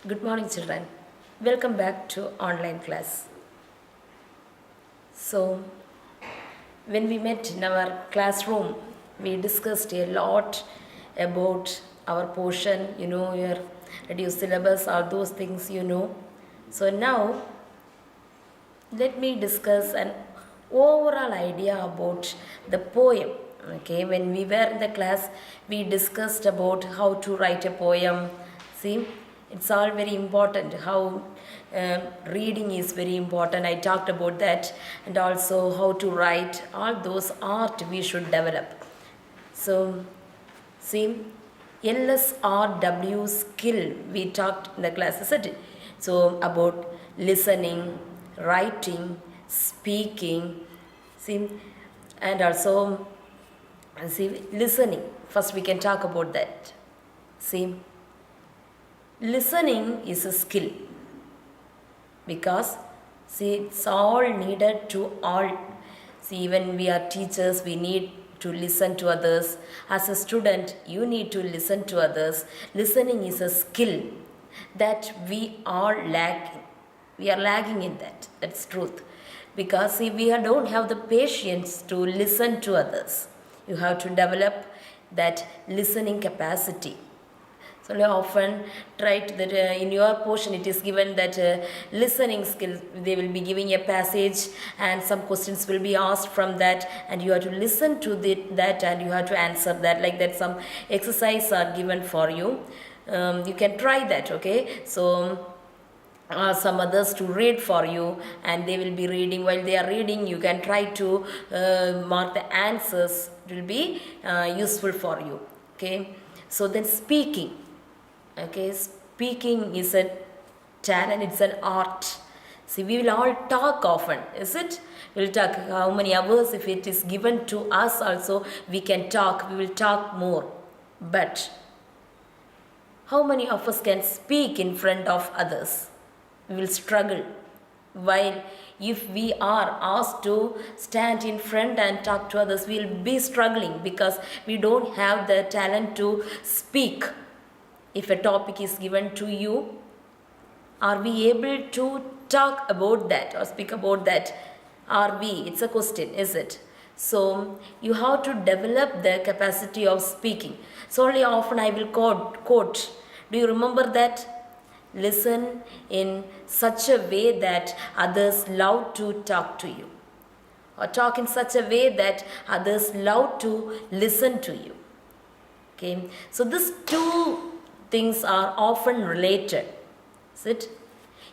Good morning, children. Welcome back to online class. So, when we met in our classroom, we discussed a lot about our portion, your reduced syllabus, all those things. So, now let me discuss an overall idea about the poem. Okay, when we were in the class, we discussed about how to write a poem. See, it's all very important how reading is very important. I talked about that, and also how to write. All those art we should develop. So, see, LSRW skill we talked in the class, isn't it? So about listening, writing, speaking, see, and also listening. First we can talk about that. See, listening is a skill because it's all needed to all. See, when we are teachers, we need to listen to others. As a student, you need to listen to others. Listening is a skill that we are lacking. We are lagging in that. That's truth. Because we don't have the patience to listen to others. You have to develop that listening capacity. So I often write that in your portion it is given that listening skill. They will be giving a passage and some questions will be asked from that, and you have to listen to that and you have to answer that. Like that, some exercise are given for you. You can try that. Okay, so some others to read for you, and they will be reading. While they are reading, you can try to mark the answers. It will be useful for you. Okay, so then speaking. Okay, speaking is a talent, it's an art. See, we will all talk often, is it? We will talk how many hours, if it is given to us also, we can talk, we will talk more. But how many of us can speak in front of others? We will struggle. While if we are asked to stand in front and talk to others, we will be struggling because we don't have the talent to speak. If a topic is given to you, are we able to talk about that or speak about that? Are we? It's a question, is it? So you have to develop the capacity of speaking. So only often I will quote. Do you remember that? Listen in such a way that others love to talk to you, or talk in such a way that others love to listen to you. Okay, so these two things are often related. Is it?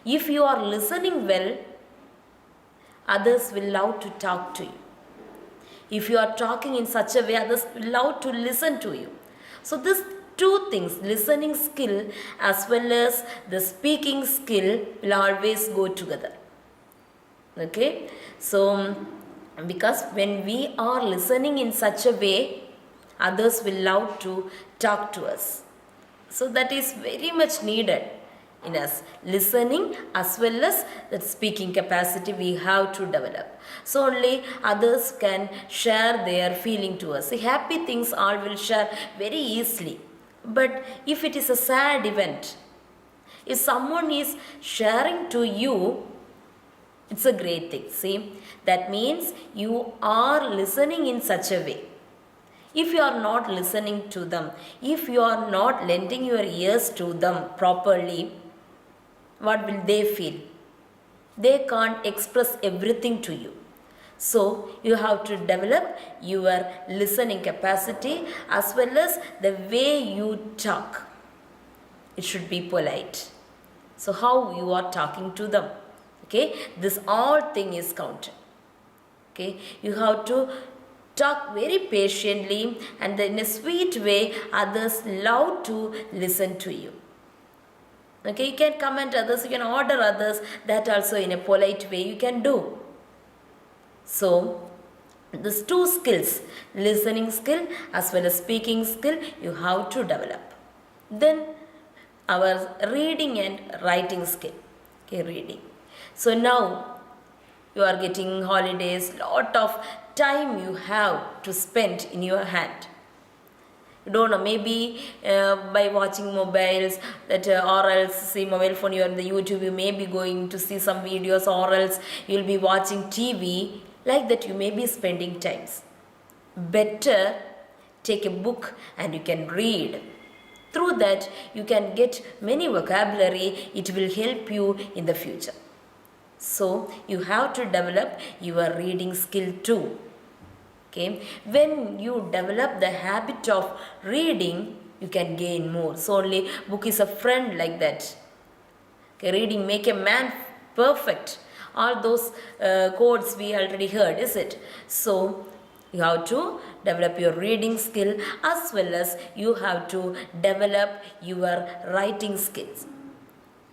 If you are listening well, others will love to talk to you. If you are talking in such a way, others will love to listen to you. So these two things, listening skill as well as the speaking skill, will always go together. Okay? So because when we are listening in such a way, others will love to talk to us. So that is very much needed in us. Listening as well as that speaking capacity we have to develop. So only others can share their feeling to us. The happy things all will share very easily. But if it is a sad event, if someone is sharing to you, it's a great thing. See, that means you are listening in such a way. If you are not listening to them, if you are not lending your ears to them properly, what will they feel? They can't express everything to you. So you have to develop your listening capacity as well as the way you talk. It should be polite. So how you are talking to them. Okay, this all thing is counted. Okay, you have to talk very patiently and in a sweet way. Others love to listen to you. Okay, you can comment others, you can order others, that also in a polite way you can do. So these two skills, listening skill as well as speaking skill, you have to develop. Then our reading and writing skill. Okay, reading. So now you are getting holidays, lot of time you have to spend in your hand. don't know, maybe by watching mobiles, that or else see mobile phone, you are on the YouTube, you may be going to see some videos, or else you'll be watching TV. Like that you may be spending times. Better take a book and you can read. Through that you can get many vocabulary. It will help you in the future. So you have to develop your reading skill too. Okay, when you develop the habit of reading, you can gain more. So only book is a friend, like that. Okay, reading make a man perfect. All those quotes we already heard, is it? So you have to develop your reading skill, as well as you have to develop your writing skills.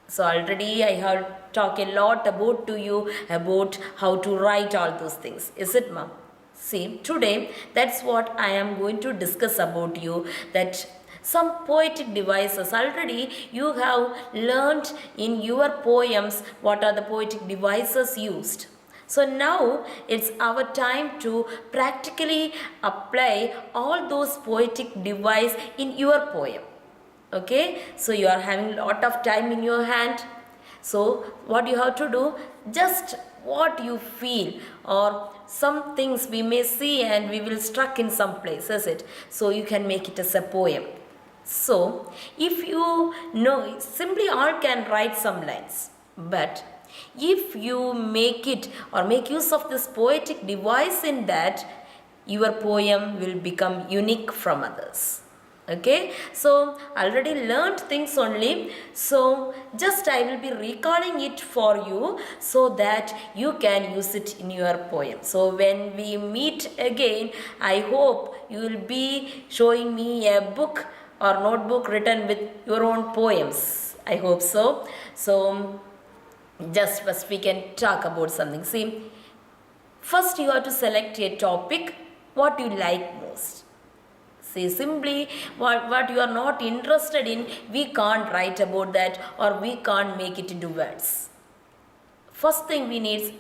So already I have talked a lot about to you about how to write all those things, is it, ma'am? See, today that's what I am going to discuss about you, that some poetic devices. Already you have learnt in your poems what are the poetic devices used. So now it's our time to practically apply all those poetic device in your poem. Okay, so you are having a lot of time in your hand. So what you have to do, just what you feel, or some things we may see and we will struck in some place, is it? So you can make it as a poem. So if you know, simply all can write some lines, but if you make it or make use of this poetic device in that, your poem will become unique from others. Okay, so already learned things only, so just I will be recalling it for you so that you can use it in your poem. So when we meet again, I hope you will be showing me a book or notebook written with your own poems. I hope so. So just first we can talk about something. See, first you have to select a topic what you like most. See, simply what you are not interested in, we can't write about that, or we can't make it into words. First thing we need,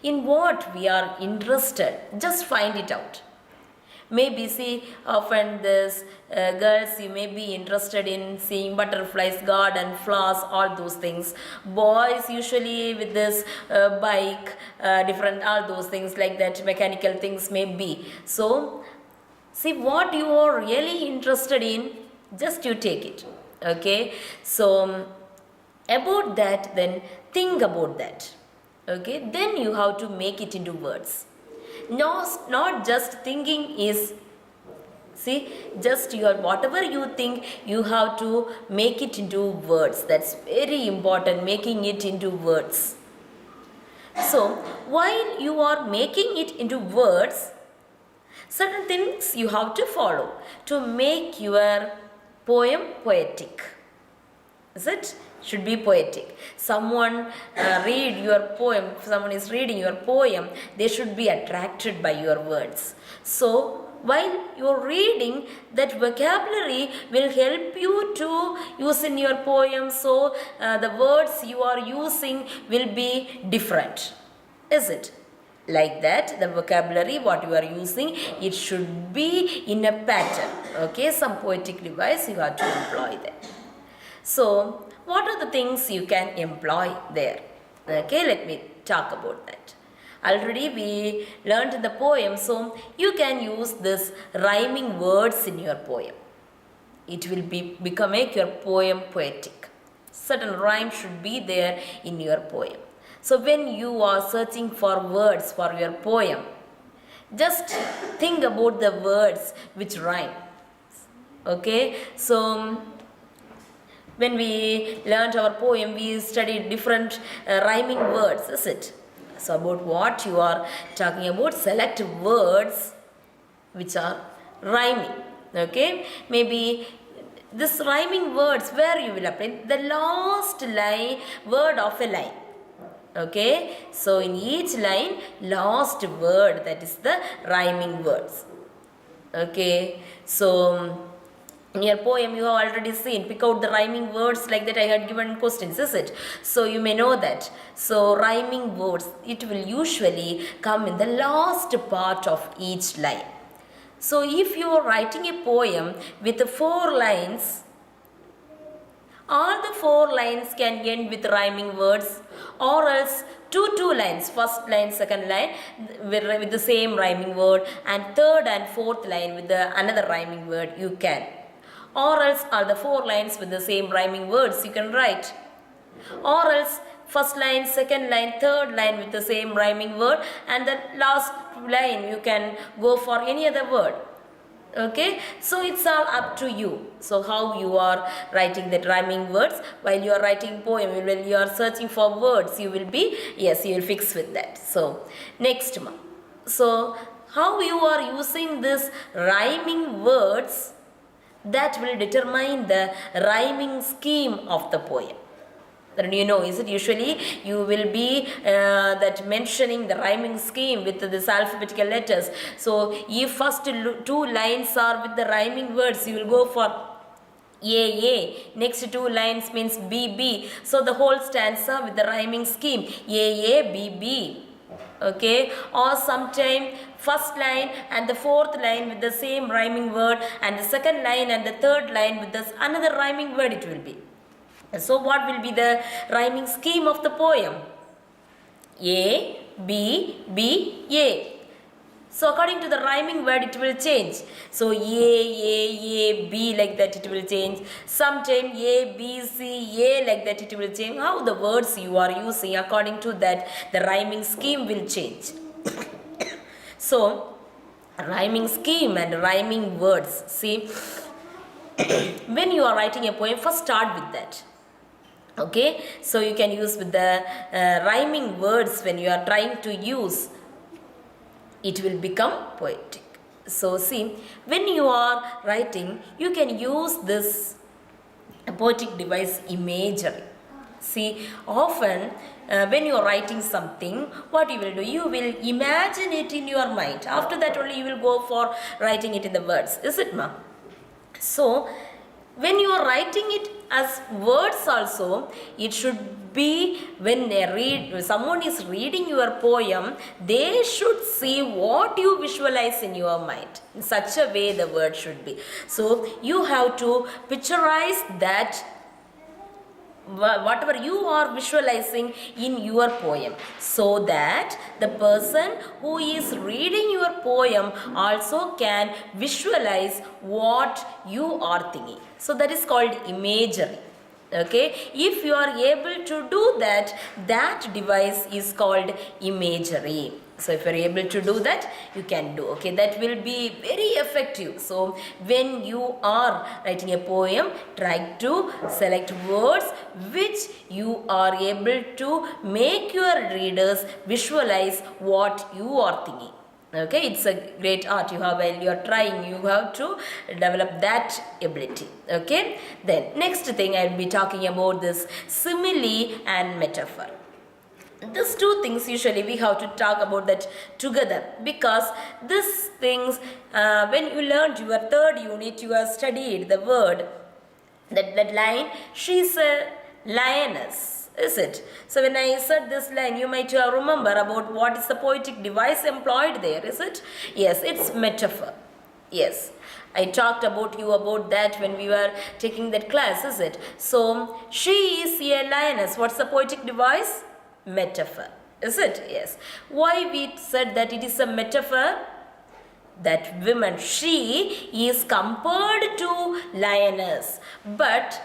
in what we are interested, just find it out. Maybe see, often this girls, you may be interested in seeing butterflies, garden, flowers, all those things. Boys usually with this bike, different, all those things like that, mechanical things may be. So see what you are really interested in, just you take it. Okay, so about that, then think about that. Okay, then you have to make it into words. No, not just thinking is, see, just your whatever you think, you have to make it into words. That's very important, making it into words. So while you are making it into words, certain things you have to follow to make your poem poetic. Is it? Should be poetic. Someone read your poem, someone is reading your poem, they should be attracted by your words. So while you're reading, that vocabulary will help you to use in your poem. So the words you are using will be different. Is it? Like that, the vocabulary what you are using, it should be in a pattern. Okay, some poetic device you have to employ there. So what are the things you can employ there? Okay, let me talk about that. Already we learned the poem, so you can use this rhyming words in your poem. It will make your poem poetic. Certain rhyme should be there in your poem. So when you are searching for words for your poem, just think about the words which rhyme. Okay, so when we learned our poem, we studied different rhyming words, is it? So about what you are talking about, select words which are rhyming. Okay, maybe this rhyming words, where you will apply the last line, word of a line. Okay, so in each line, last word, that is the rhyming words. Okay, so in your poem you have already seen, pick out the rhyming words like that I had given questions, is it? So you may know that. So rhyming words, it will usually come in the last part of each line. So if you are writing a poem with 4 lines, all the 4 lines can end with rhyming words, or else two lines, first line, second line with the same rhyming word, and third and fourth line with another rhyming word you can. Or else all the 4 lines with the same rhyming words you can write. Or else first line, second line, third line with the same rhyming word, and the last line you can go for any other word. Okay, so it's all up to you. So how you are writing that rhyming words while you are writing poem, when you are searching for words, you will be, yes, you will fix with that. So next, so how you are using this rhyming words, that will determine the rhyming scheme of the poem. Then you know, is it usually you will be that mentioning the rhyming scheme with this alphabetical letters. So if first 2 lines are with the rhyming words, you will go for A. Next 2 lines means B. So the whole stanza with the rhyming scheme A, B. Okay, or sometime first line and the fourth line with the same rhyming word, and the second line and the third line with this another rhyming word it will be. So what will be the rhyming scheme of the poem? A, B, A. So according to the rhyming word it will change. So A, B, like that it will change. Sometime A, B, C, A, like that it will change. How the words you are using, according to that the rhyming scheme will change. So rhyming scheme and rhyming words. See, when you are writing a poem, first start with that. Okay, so you can use with the rhyming words when you are trying to use, it will become poetic. So see, when you are writing, you can use this poetic device imagery. See, often when you are writing something, what you will do, you will imagine it in your mind. After that only you will go for writing it in the words. Is it, ma? So when you are writing it as words also, it should be when someone is reading your poem, they should see what you visualize in your mind. In such a way the word should be. So you have to picturize that whatever you are visualizing in your poem, so that the person who is reading your poem also can visualize what you are thinking. So that is called imagery. Okay, if you are able to do that, that device is called imagery. So if you are able to do that, you can do. Okay, that will be very effective. So when you are writing a poem, try to select words which you are able to make your readers visualize what you are thinking. Okay, it's a great art you have while you are trying. You have to develop that ability. Okay, then next thing I will be talking about this simile and metaphor. These two things usually we have to talk about that together, because these things when you learned your 3rd unit, you have studied the word, that line, she's a lioness. Is it? So when I said this line, you might remember about what is the poetic device employed there. Is it? Yes, it's metaphor. Yes, I talked about you about that when we were taking that class. Is it? So she is a lioness. What's the poetic device? Metaphor. Is it? Yes. Why we said that it is a metaphor? That woman, she is compared to lioness, but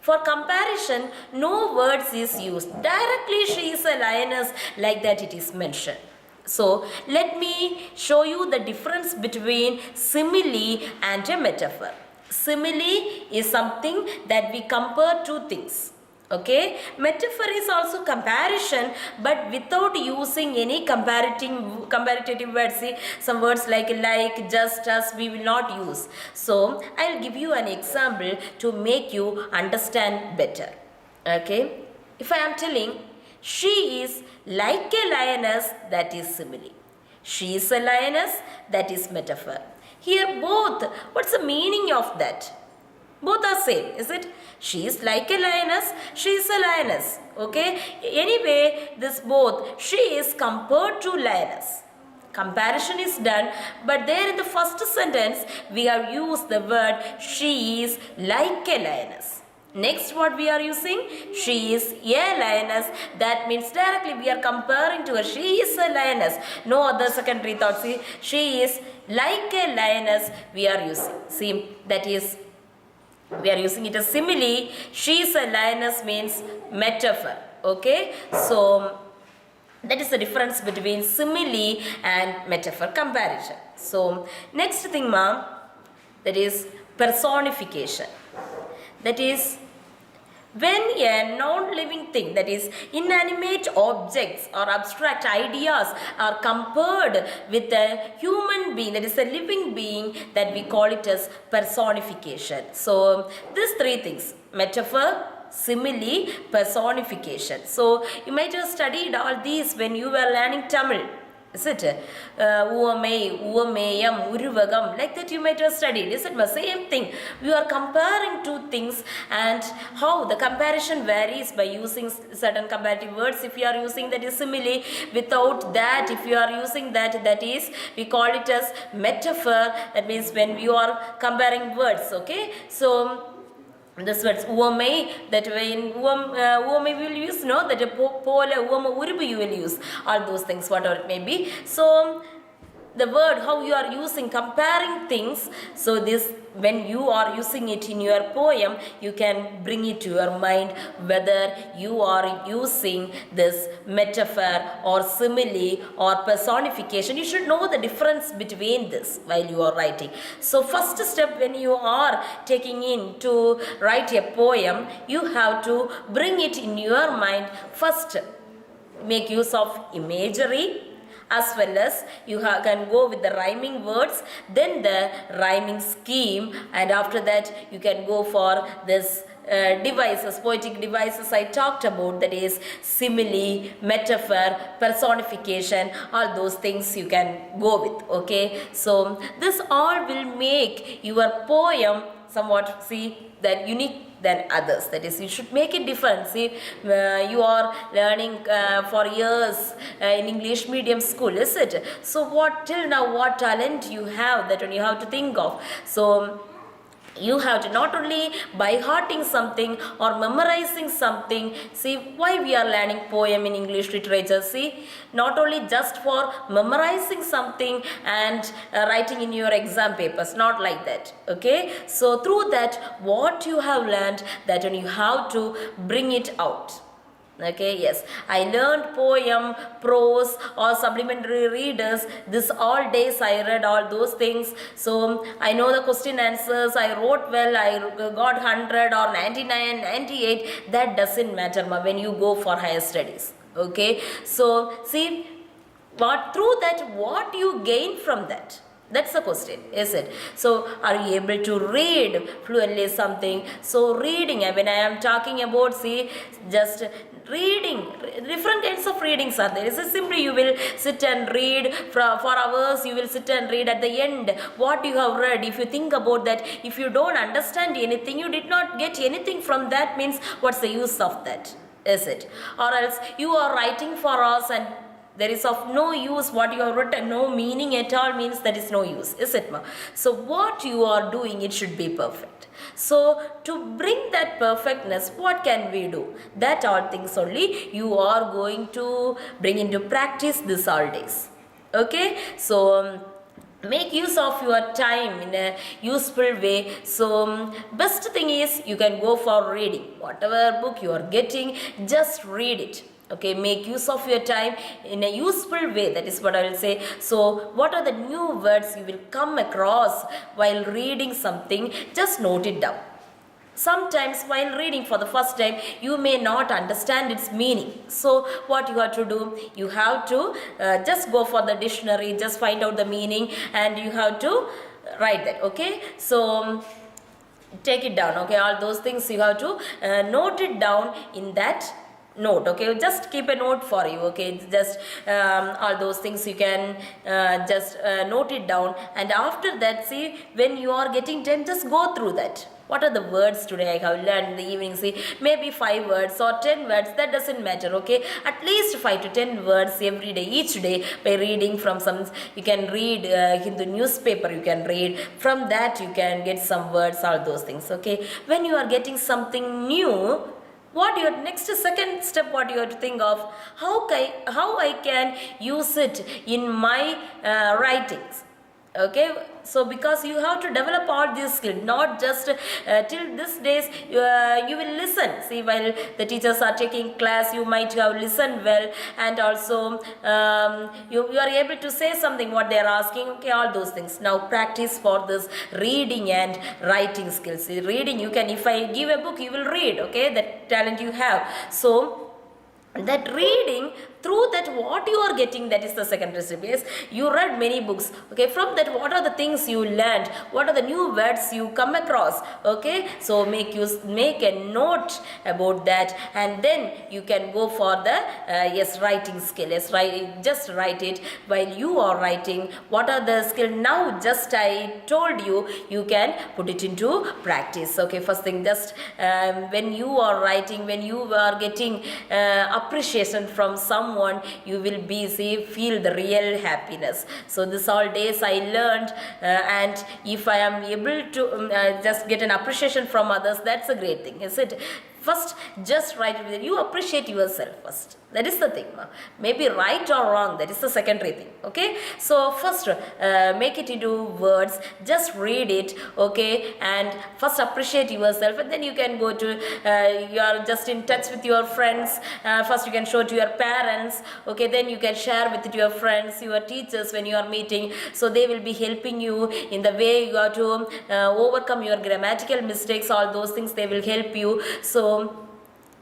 for comparison, no words is used. Directly she is a lioness, like that it is mentioned. So let me show you the difference between simile and a metaphor. Simile is something that we compare two things. Okay, metaphor is also comparison, but without using any comparative words. See, some words like, just, as, we will not use. So I will give you an example to make you understand better. Okay, if I am telling she is like a lioness, that is simile. She is a lioness, that is metaphor. Here both, what's the meaning of that? Both are same, is it? She is like a lioness, she is a lioness. Okay, anyway, this both, she is compared to lioness. comparison is done, but there in the first sentence we have used the word she is like a lioness. Next, what we are using? She is a lioness. That means directly we are comparing to her. She is a lioness. No other secondary thought. See, she is like a lioness we are using. See, that is, we are using it as simile. She is a lioness means metaphor. Okay, so that is the difference between simile and metaphor comparison. So next thing, ma'am, that is personification. That is, when a non-living thing, that is inanimate objects or abstract ideas, are compared with a human being, that is a living being, that we call it as personification. So these three things: metaphor, simile, personification. So you might have studied all these when you were learning Tamil. Is it? Uvamai, Uvameyam, Uruvagam, like that you might have studied. Is it the same thing? We are comparing two things, and how the comparison varies by using certain comparative words. If you are using that is simile, without that, if you are using that, that is, we call it as metaphor. That means when you are comparing words, okay? So this words uvamai, that way in uvamai we will use, no, that pole uvama urubu you will use, all those things, whatever it may be. So the word, how you are using, comparing things. So this, when you are using it in your poem, you can bring it to your mind whether you are using this metaphor or simile or personification. You should know the difference between this while you are writing. So first step, when you are taking in to write a poem, you have to bring it in your mind. First, make use of imagery, as well as you can go with the rhyming words, then the rhyming scheme, and after that you can go for this devices, poetic devices I talked about, that is simile, metaphor, personification, all those things you can go with. Okay, so this all will make your poem somewhat, see, that unique than others. That is, you should make it different. See, you are learning for years in English medium school, is it? So what till now, what talent you have, that one you have to think of. So you have to not only by hearting something or memorizing something. See, why we are learning poem in English literature? See, not only just for memorizing something and writing in your exam papers, not like that. Okay, so through that, what you have learned, that one you have to bring it out. Okay, yes, I learned poem, prose or supplementary readers. This all days I read all those things. So I know the question answers, I wrote well, I got 100 or 99, 98. That doesn't matter when you go for higher studies. Okay, so see, what through that, what you gain from that? That's the question, is it? So, are you able to read fluently something? So, reading, when I am talking about, see, just reading, different kinds of readings are there. It's simply you will sit and read for hours, you will sit and read. At the end, what you have read, if you think about that, if you don't understand anything, you did not get anything from that, means what's the use of that, is it? Or else you are writing for us and there is of no use, what you have written, no meaning at all, means that is no use, is it, ma? So what you are doing, it should be perfect. So to bring that perfectness, what can we do? That all things only you are going to bring into practice this all days. Okay, so make use of your time in a useful way. So best thing is you can go for reading. Whatever book you are getting, just read it. Okay, make use of your time in a useful way. That is what I will say. So what are the new words you will come across while reading something? Just note it down. Sometimes while reading for the first time, you may not understand its meaning. So what you have to do, you have to just go for the dictionary, just find out the meaning, and you have to write that. Okay, so take it down. Okay, all those things you have to note it down in that note. Okay, just keep a note for you. Okay, just all those things you can just note it down, and after that, see, when you are getting time, just go through that. What are the words today I have learned in the evening? See, maybe 5 words or 10 words, that doesn't matter, okay? At least 5 to 10 words every day, each day, by reading from some, you can read Hindu newspaper, you can read, from that you can get some words, all those things, okay? When you are getting something new, what your next second step, what you have to think of, how I can use it in my writings, okay? So because you have to develop all these skills, not just till this days you will listen. See, while the teachers are taking class, you might have listened well, and also you are able to say something what they are asking, okay, all those things. Now practice for this reading and writing skills. See, reading, you can, if I give a book, you will read, okay, that talent you have. So that reading, through that what you are getting, that is the second recipe. Yes, you read many books, okay, from that what are the things you learned, what are the new words you come across, okay? So make a note about that, and then you can go for the yes, writing skill. Yes, just write it. While you are writing, what are the skill, now just I told you, you can put it into practice, okay? First thing, just when you are writing, when you are getting appreciation from someone, you will be, see, feel the real happiness. So this all days I learned, and if I am able to just get an appreciation from others, that's a great thing, is it? First, just write it. You appreciate yourself first. That is the thing. Maybe right or wrong, that is the secondary thing. Okay. So first, make it into words. Just read it. Okay. And first appreciate yourself, and then you can go to. You are just in touch with your friends. First, you can show to your parents. Okay. Then you can share with your friends, your teachers when you are meeting. So they will be helping you in the way you are to overcome your grammatical mistakes. All those things they will help you. So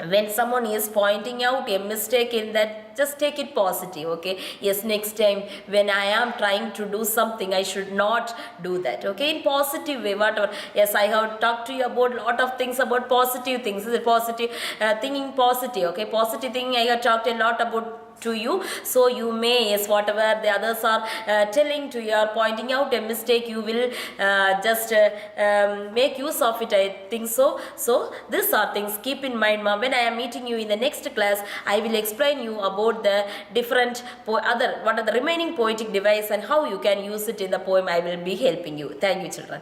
when someone is pointing out a mistake in that, just take it positive, okay? Yes, next time when I am trying to do something, I should not do that, okay? In positive way, whatever. Yes, I have talked to you about lot of things, about positive things. Is it positive? Thinking positive, okay? Positive thing, I have talked a lot about to you. So you may, yes, whatever the others are telling to you, are pointing out a mistake, you will just make use of it, I think so. So these are things, keep in mind, ma'am. When I am meeting you in the next class, I will explain you about the different what are the remaining poetic device and how you can use it in the poem. I will be helping you. Thank you, children.